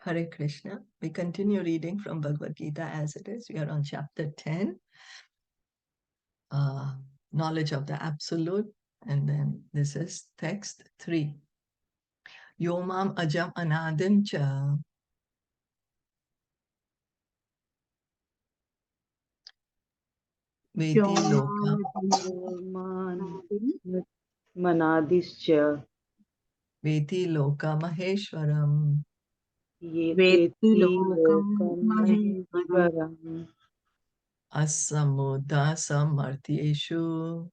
Hare Krishna. We continue reading from Bhagavad Gita as it is. We are on chapter 10, knowledge of the absolute. And then this is text 3. Yomam ajam anadim cha veti lokam Manadischa veti loka maheshwaram Veti Lokam Maheshwaram asamudha samartyeshu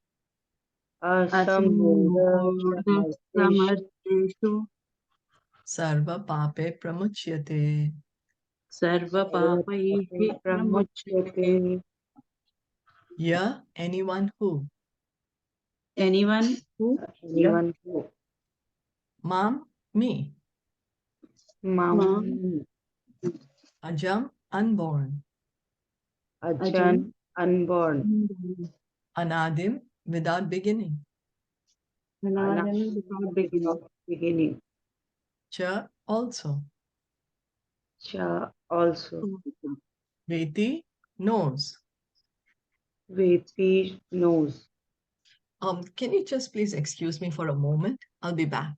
Asamudha Samarteshu Samarteshu sarva pape pramuchyate. Sarva Papaihi Pramuchyate. Pramuchyate. Ya, anyone who. Anyone who Anyone who Mam, me. Mam Ajam, unborn. Ajan unborn Anadim, without beginning. Anadam without beginning. beginning Cha, also. Cha also Veti, knows. Veti knows. Can you just please excuse me for a moment? I'll be back.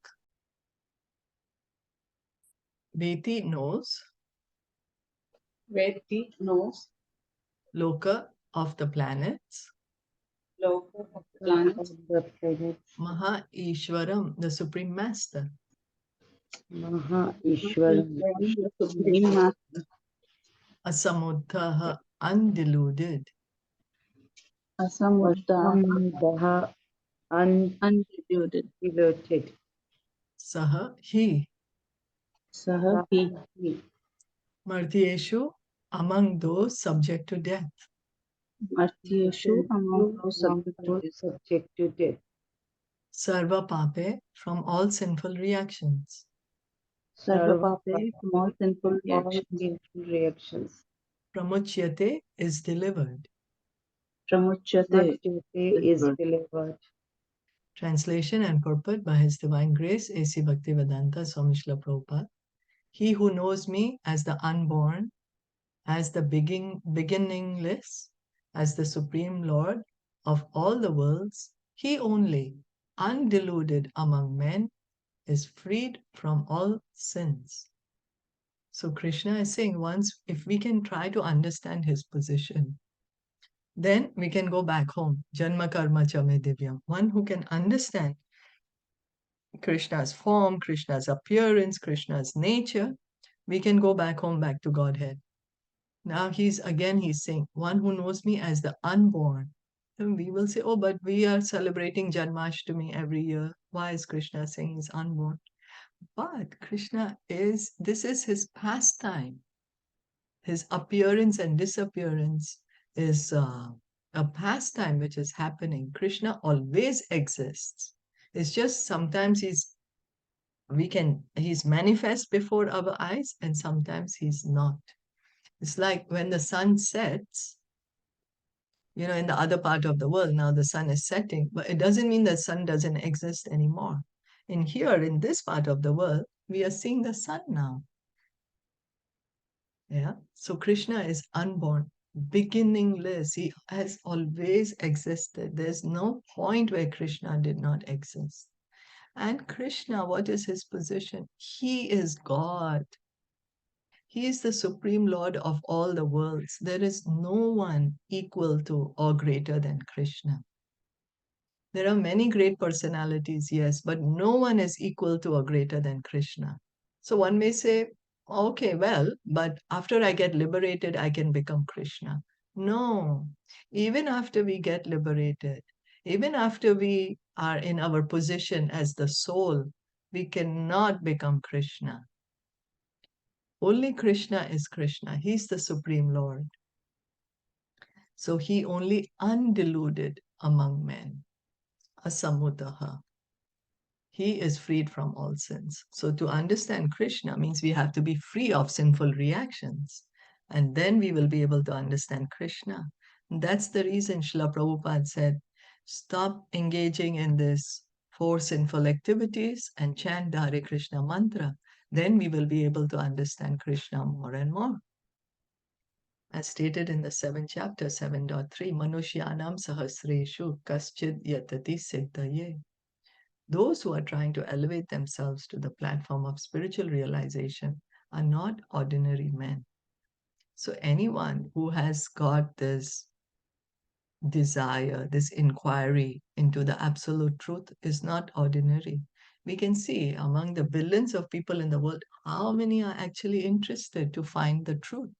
Veti knows. Veti knows. Loka of the planets. Loka of the planets. The planet Maha Ishwaram, the Supreme Master. Maha Ishwaram The Supreme Master. Asamudhaha, undiluted. Asamuddaha Undiluted undiluted. Saha, he. Sahahi Martyeshu, among those subject to death. Martyeshu among those subject to death. Sarva pape, from all sinful reactions. Sarva Pape from all sinful reactions. Pramuchyate is delivered. Pramuchyate is delivered. Translation and purport by His Divine Grace, A.C. Bhaktivedanta Swami Srila Prabhupada. He who knows me as the unborn, as the beginningless, as the Supreme Lord of all the worlds, he only, undeluded among men, is freed from all sins. So Krishna is saying once, if we can try to understand his position, then we can go back home. Janma karma cha me divyam. One who can understand Krishna's form, Krishna's appearance, Krishna's nature, we can go back home, back to Godhead. Now he's saying, one who knows me as the unborn. Then we will say, oh, but we are celebrating Janmashtami every year. Why is Krishna saying he's unborn? But this is his pastime. His appearance and disappearance is a pastime which is happening. Krishna always exists. It's just sometimes he's manifest before our eyes and sometimes he's not. It's like when the sun sets, in the other part of the world, now the sun is setting, but it doesn't mean the sun doesn't exist anymore. And here in this part of the world, we are seeing the sun now. Yeah. So Krishna is unborn, beginningless. He has always existed. There's no point where Krishna did not exist. And Krishna, what is his position? He is God. He is the Supreme Lord of all the worlds. There is no one equal to or greater than Krishna. There are many great personalities, yes, but no one is equal to or greater than Krishna. So one may say, okay, well, but after I get liberated, I can become Krishna. No, even after we get liberated, even after we are in our position as the soul, we cannot become Krishna. Only Krishna is Krishna. He's the Supreme Lord. So he only undeluded among men. Asamudaha. He is freed from all sins. So to understand Krishna means we have to be free of sinful reactions. And then we will be able to understand Krishna. And that's the reason Srila Prabhupada said, stop engaging in this 4 sinful activities and chant the Hare Krishna mantra, then we will be able to understand Krishna more and more. As stated in the 7th chapter, 7.3, Manushyanam sahasreshu kaschid yatati siddhaye. Those who are trying to elevate themselves to the platform of spiritual realization are not ordinary men. So anyone who has got this desire, this inquiry into the absolute truth is not ordinary. We can see among the billions of people in the world, how many are actually interested to find the truth?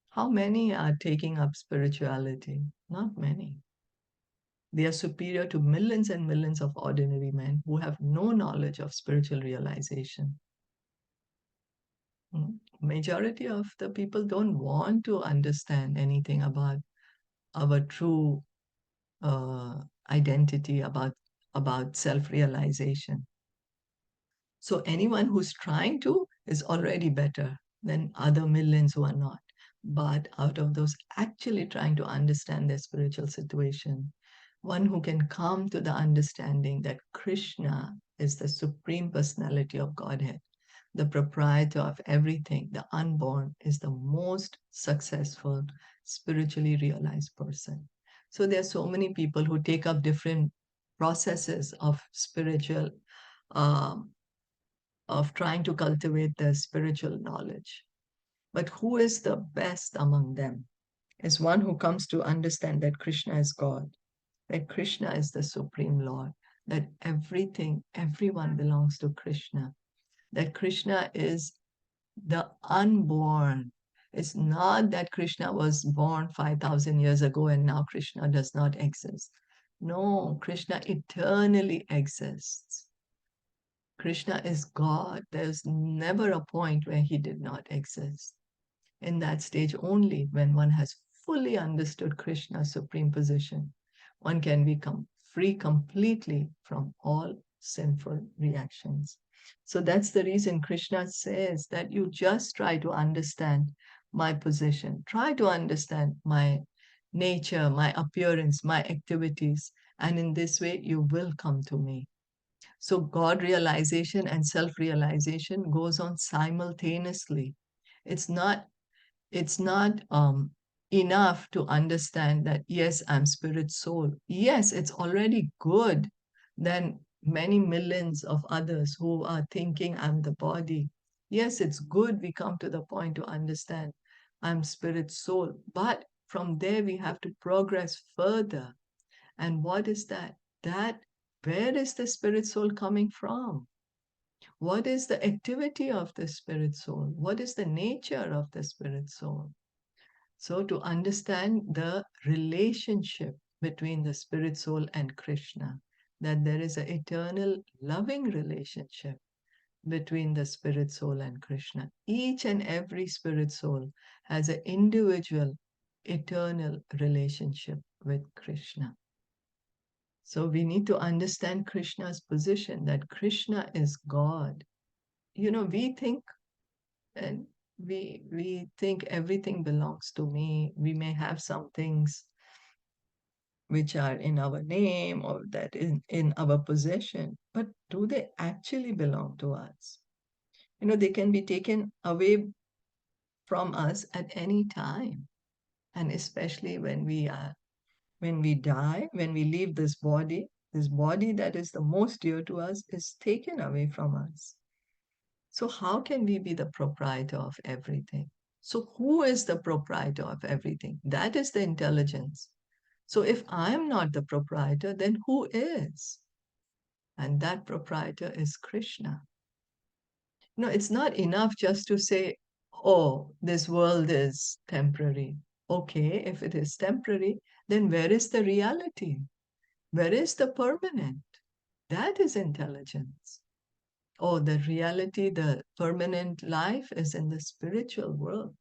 How many are taking up spirituality? Not many. They are superior to millions and millions of ordinary men who have no knowledge of spiritual realization. Majority of the people don't want to understand anything about our true identity, about self-realization. So anyone who's trying to is already better than other millions who are not. But out of those actually trying to understand their spiritual situation, one who can come to the understanding that Krishna is the Supreme Personality of Godhead, the proprietor of everything, the unborn, is the most successful, spiritually realized person. So there are so many people who take up different processes of spiritual, um, of trying to cultivate their spiritual knowledge. But who is the best among them? Is one who comes to understand that Krishna is God, that Krishna is the Supreme Lord, that everything, everyone belongs to Krishna, that Krishna is the unborn. It's not that Krishna was born 5,000 years ago and now Krishna does not exist. No, Krishna eternally exists. Krishna is God. There's never a point where he did not exist. In that stage only, when one has fully understood Krishna's supreme position, one can become free completely from all sinful reactions. So that's the reason Krishna says that you just try to understand my position, try to understand my nature, my appearance, my activities, and in this way you will come to me. So God realization and self-realization goes on simultaneously. It's not enough to understand that, yes, I'm spirit soul. Yes, it's already good than many millions of others who are thinking I'm the body. Yes, it's good we come to the point to understand I'm spirit soul. But from there, we have to progress further. And what is that? Where is the spirit soul coming from? What is the activity of the spirit soul? What is the nature of the spirit soul? So, to understand the relationship between the spirit soul and Krishna, that there is an eternal loving relationship between the spirit soul and Krishna. Each and every spirit soul has an individual, eternal relationship with Krishna. So, we need to understand Krishna's position that Krishna is God. We think and we think everything belongs to me. We may have some things which are in our name or that in our possession, but do they actually belong to us? They can be taken away from us at any time. And especially when we die, when we leave this body that is the most dear to us is taken away from us. So how can we be the proprietor of everything? So who is the proprietor of everything? That is the intelligence. So if I am not the proprietor, then who is? And that proprietor is Krishna. It's not enough just to say, oh, this world is temporary. Okay, if it is temporary, then where is the reality? Where is the permanent? That is intelligence. Oh, the reality, the permanent life is in the spiritual world.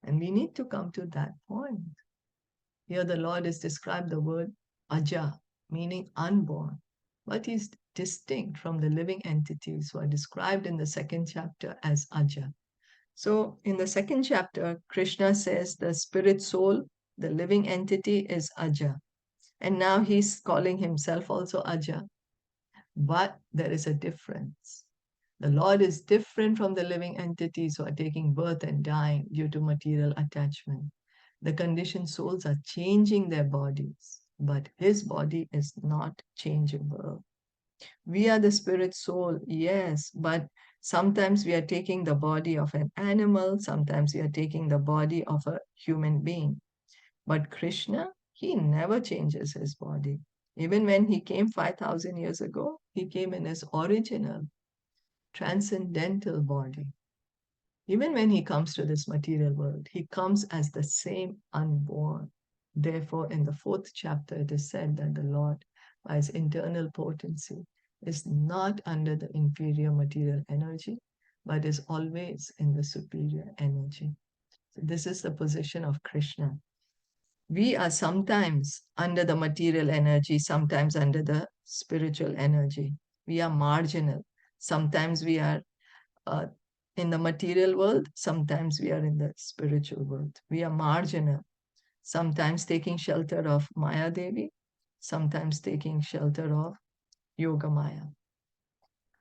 And we need to come to that point. Here the Lord has described the word aja, meaning unborn, but he's distinct from the living entities who are described in the 2nd chapter as aja. So in the 2nd chapter, Krishna says the spirit soul, the living entity is aja. And now he's calling himself also Aja. But there is a difference. The Lord is different from the living entities who are taking birth and dying due to material attachment. The conditioned souls are changing their bodies, but his body is not changeable. We are the spirit soul, yes, but sometimes we are taking the body of an animal, sometimes we are taking the body of a human being. But Krishna, he never changes his body. Even when he came 5,000 years ago, he came in his original, transcendental body. Even when he comes to this material world, he comes as the same unborn. Therefore, in the 4th chapter, it is said that the Lord, by his internal potency, is not under the inferior material energy, but is always in the superior energy. So this is the position of Krishna. We are sometimes under the material energy, sometimes under the spiritual energy. We are marginal. Sometimes we are uh, in the material world, sometimes we are in the spiritual world. We are marginal, sometimes taking shelter of Maya Devi, sometimes taking shelter of Yoga Maya.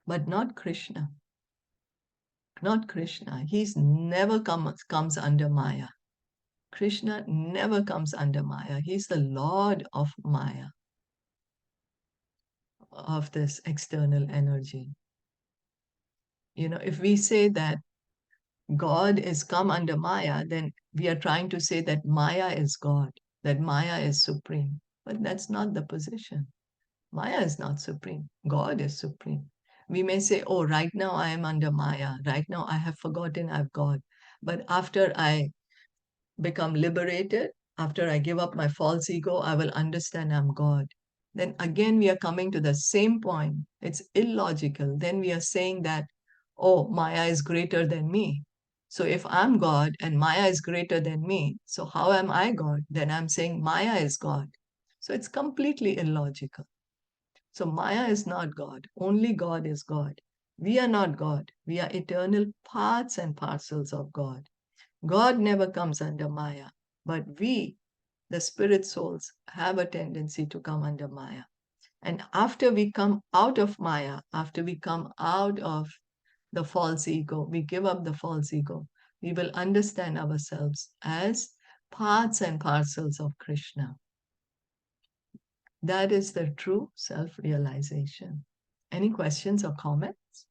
But not Krishna. Not Krishna. He's never comes under Maya. Krishna never comes under Maya. He's the Lord of Maya, of this external energy. If we say that God is come under Maya, then we are trying to say that Maya is God, that Maya is supreme. But that's not the position. Maya is not supreme. God is supreme. We may say, oh, right now I am under Maya. Right now I have forgotten I've God. But after I become liberated, after I give up my false ego, I will understand I'm God. Then again, we are coming to the same point. It's illogical. Then we are saying that, oh, Maya is greater than me. So if I'm God and Maya is greater than me, so how am I God? Then I'm saying Maya is God. So it's completely illogical. So Maya is not God. Only God is God. We are not God. We are eternal parts and parcels of God. God never comes under Maya, but we, the spirit souls, have a tendency to come under Maya. And after we come out of Maya, after we come out of the false ego, we give up the false ego, we will understand ourselves as parts and parcels of Krishna. That is the true self-realization. Any questions or comments?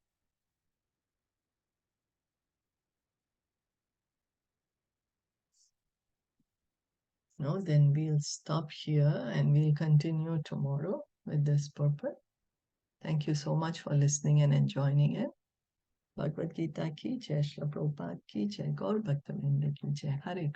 No, then we'll stop here and we'll continue tomorrow with this purpose. Thank you so much for listening and joining in. Bhagavad Gita ki jai, Srila Prabhupada ki jai, Gaur Bhakta Vrinda ki jai. Hare